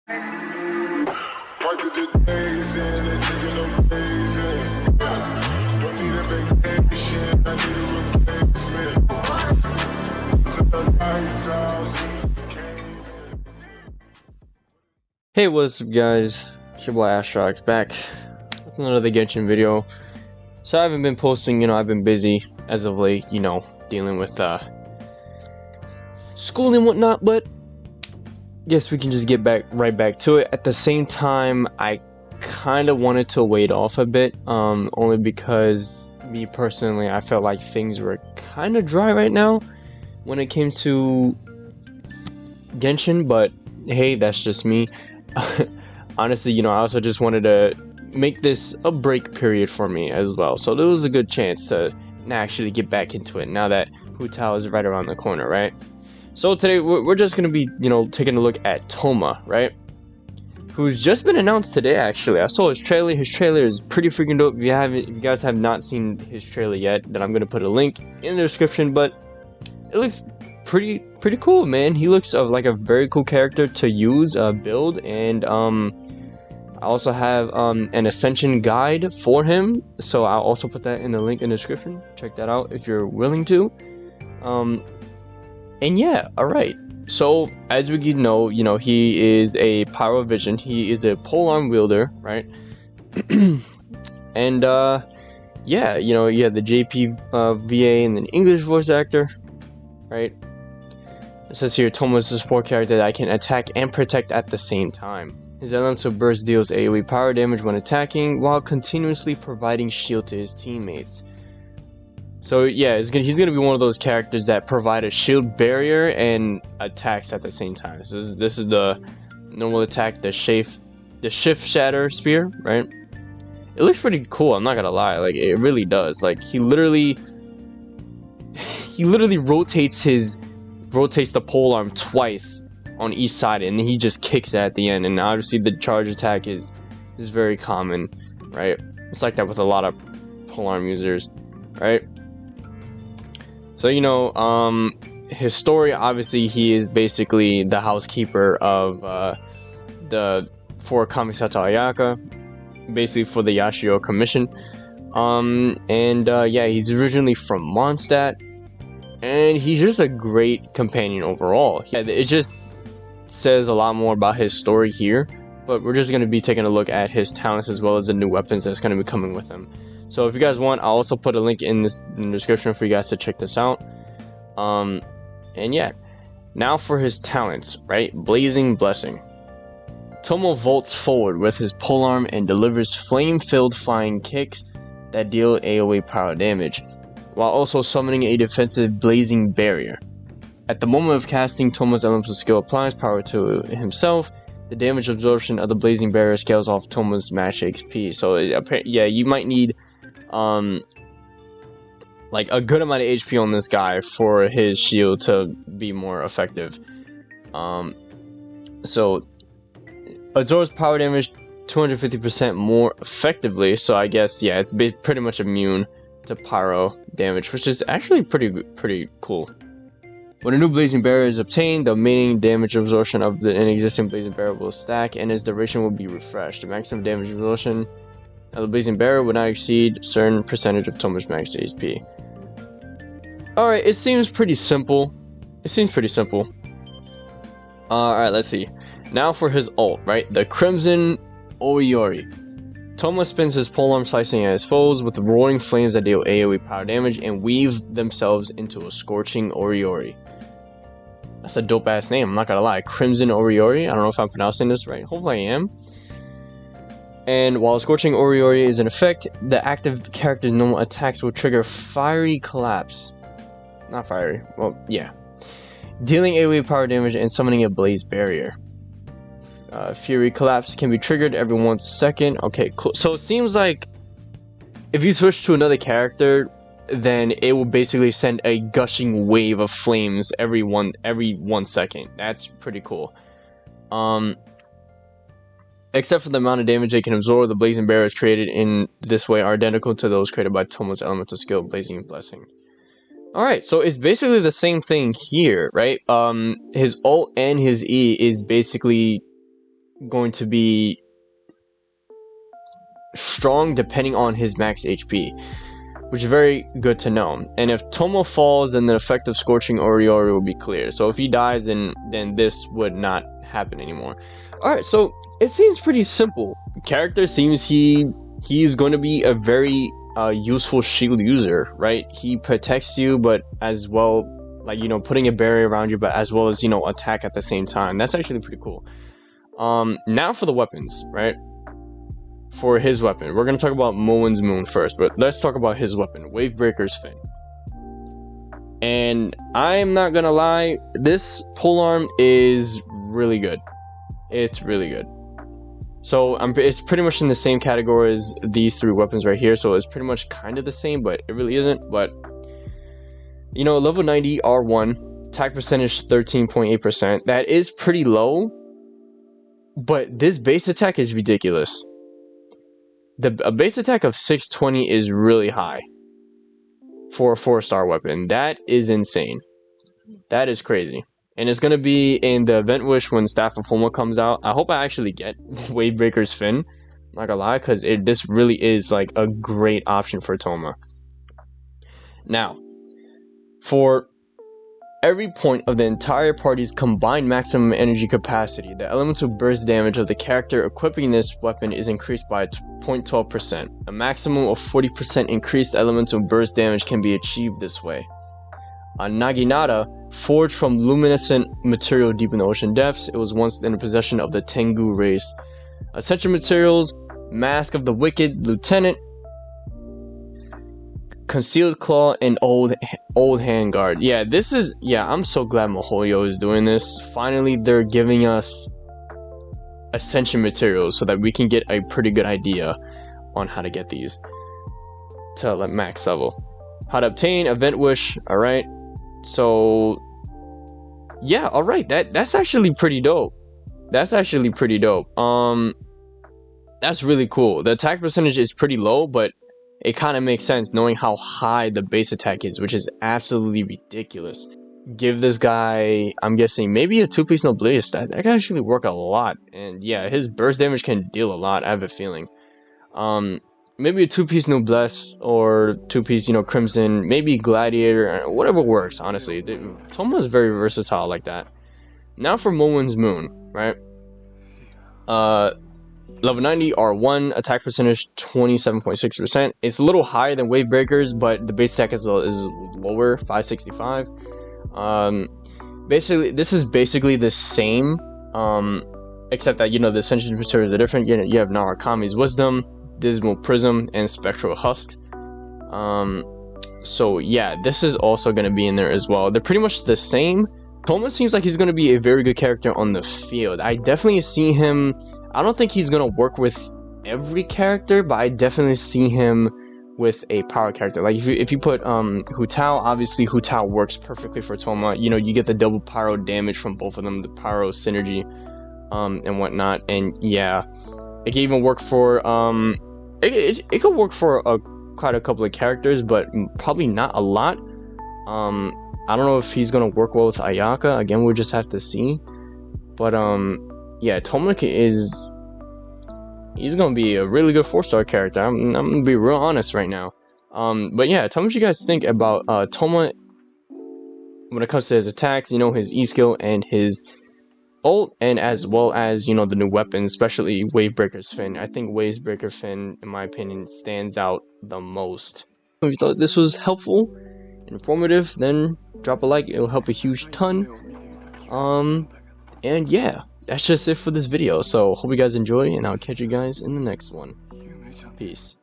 Hey, what's up guys, it's your boy Astrox back with another Genshin video. So I haven't been posting, I've been busy as of late, dealing with school and whatnot, but guess we can just get right back to it. At the same time, I kind of wanted to wait off a bit, only because me personally, I felt like things were kind of dry right now when it came to Genshin, but hey, that's just me. Honestly, I also just wanted to make this a break period for me as well, so there was a good chance to actually get back into it now that Hu Tao is right around the corner, right? So today we're just gonna be, taking a look at Thoma, right? Who's just been announced today. Actually, I saw his trailer. His trailer is pretty freaking dope. If you guys have not seen his trailer yet, then I'm gonna put a link in the description. But it looks pretty cool, man. He looks like a very cool character to use, build, and I also have an ascension guide for him, so I'll also put that in the link in the description. Check that out if you're willing to. And yeah, all right. So as we know, he is a Pyro Vision. He is a polearm wielder, right? And yeah, you have the JP VA and then English voice actor, right? It says here, Thoma is a support character that can attack and protect at the same time. His elemental burst deals AoE power damage when attacking, while continuously providing shield to his teammates. So yeah, he's gonna be one of those characters that provide a shield barrier and attacks at the same time. So this is the normal attack, the shift shatter spear, right? It looks pretty cool, I'm not gonna lie, like it really does. Like he literally rotates the polearm twice on each side, and then he just kicks it at the end. And obviously the charge attack is very common, right? It's like that with a lot of polearm users, right? So his story, obviously he is basically the housekeeper of for Kamisato Ayaka, basically for the Yashio Commission. Yeah, he's originally from Mondstadt, and he's just a great companion overall. Yeah, it just says a lot more about his story here, but we're just going to be taking a look at his talents as well as the new weapons that's going to be coming with him. So if you guys want, I'll also put a link in the description for you guys to check this out. And yeah, now for his talents, right? Blazing Blessing. Thoma vaults forward with his polearm and delivers flame-filled flying kicks that deal AoE power damage, while also summoning a defensive blazing barrier. At the moment of casting, Thoma's elemental skill applies power to himself. The damage absorption of the blazing barrier scales off Thoma's match XP. So yeah, you might need like a good amount of HP on this guy for his shield to be more effective. So absorbs power damage 250% more effectively. So I guess yeah, it's pretty much immune to pyro damage, which is actually pretty cool. When a new blazing barrier is obtained, the remaining damage absorption of an existing blazing barrier will stack, and its duration will be refreshed. The maximum damage absorption of the blazing barrier would not exceed a certain percentage of Thoma's max HP. Alright, it seems pretty simple. Alright, let's see. Now for his ult, right? The Crimson Oriori. Thoma spins his polearm, slicing at his foes with roaring flames that deal AoE power damage and weave themselves into a scorching Oriori. That's a dope ass name, I'm not gonna lie. Crimson Oriori. I don't know if I'm pronouncing this right. Hopefully I am. And while Scorching Oriori is in effect, the active character's normal attacks will trigger Fiery Collapse. Not Fiery, well, yeah. Dealing AoE power damage and summoning a Blaze Barrier. Fury Collapse can be triggered every 1 second. Okay, cool. So it seems like if you switch to another character, then it will basically send a gushing wave of flames every 1 second. That's pretty cool. Except for the amount of damage they can absorb, the blazing barriers created in this way are identical to those created by Thoma's elemental skill, Blazing Blessing. Alright, so it's basically the same thing here, right? His ult and his E is basically going to be strong depending on his max HP, which is very good to know. And if Thoma falls, then the effect of Scorching Oriori will be clear. So if he dies, then this would not happen anymore. Alright, so it seems pretty simple. Character seems he's going to be a very useful shield user, right? He protects you, but as well, like, you know, putting a barrier around you, but as well as, you know, attack at the same time. That's actually pretty cool. Now for the weapons, right? For his weapon, we're gonna talk about Moen's Moon first, but let's talk about his weapon, Wavebreaker's Fin. And I'm not gonna lie, this polearm is really good. It's really good. So it's pretty much in the same category as these three weapons right here, so it's pretty much kind of the same, but it really isn't. But you know, level 90 R1, attack percentage 13.8%. That is pretty low, but this base attack is ridiculous. A base attack of 620 is really high for a 4-star weapon. That is insane. That is crazy. And it's going to be in the Event Wish when Staff of Thoma comes out. I hope I actually get Wavebreaker's Fin. I'm not gonna lie, because this really is like a great option for Thoma. Now, for every point of the entire party's combined maximum energy capacity, the elemental burst damage of the character equipping this weapon is increased by 0.12%. A maximum of 40% increased elemental burst damage can be achieved this way. Naginata, forged from luminescent material deep in the ocean depths, it was once in the possession of the Tengu race. Essential materials: Mask of the Wicked Lieutenant, Concealed Claw, and Old Handguard. Yeah, this is... yeah, I'm so glad MiHoYo is doing this. Finally, they're giving us Ascension materials so that we can get a pretty good idea on how to get these to like max level. How to obtain Event Wish. Alright, so yeah, alright, that's actually pretty dope. That's actually pretty dope. That's really cool. The attack percentage is pretty low, but it kind of makes sense knowing how high the base attack is, which is absolutely ridiculous. Give this guy, I'm guessing, maybe a 2-piece Noblesse stat. That can actually work a lot. And yeah, his burst damage can deal a lot, I have a feeling. Maybe a 2-piece Noblesse or 2-piece, you know, Crimson, maybe Gladiator, whatever works, honestly. Thoma is very versatile like that. Now for Moen's Moon, right? Level 90 R1, attack percentage 27.6%. It's a little higher than Wavebreaker's, but the base attack is lower, 565. Basically, this is basically the same, except that, you know, the Ascension materials are different. You have Narakami's Wisdom, Dismal Prism, and Spectral Husk. So yeah, this is also going to be in there as well. They're pretty much the same. Thoma seems like he's going to be a very good character on the field. I definitely see him... I don't think he's going to work with every character, but I definitely see him with a power character. Like if you put Hu Tao, obviously Hu Tao works perfectly for Thoma. You know, you get the double pyro damage from both of them, the pyro synergy and whatnot. And yeah, it can even work for it could work for quite a couple of characters, but probably not a lot. I don't know if he's going to work well with Ayaka. Again, we'll just have to see. But yeah, Thoma he's gonna be a really good 4-star character. I'm gonna be real honest right now. But yeah, tell me what you guys think about Thoma when it comes to his attacks, you know, his E skill and his ult, and as well as, you know, the new weapons, especially Wavebreaker's Fin. I think Wavebreaker Fin, in my opinion, stands out the most. If you thought this was helpful, informative, then drop a like. It'll help a huge ton. And yeah, that's just it for this video. So hope you guys enjoy, and I'll catch you guys in the next one. Peace.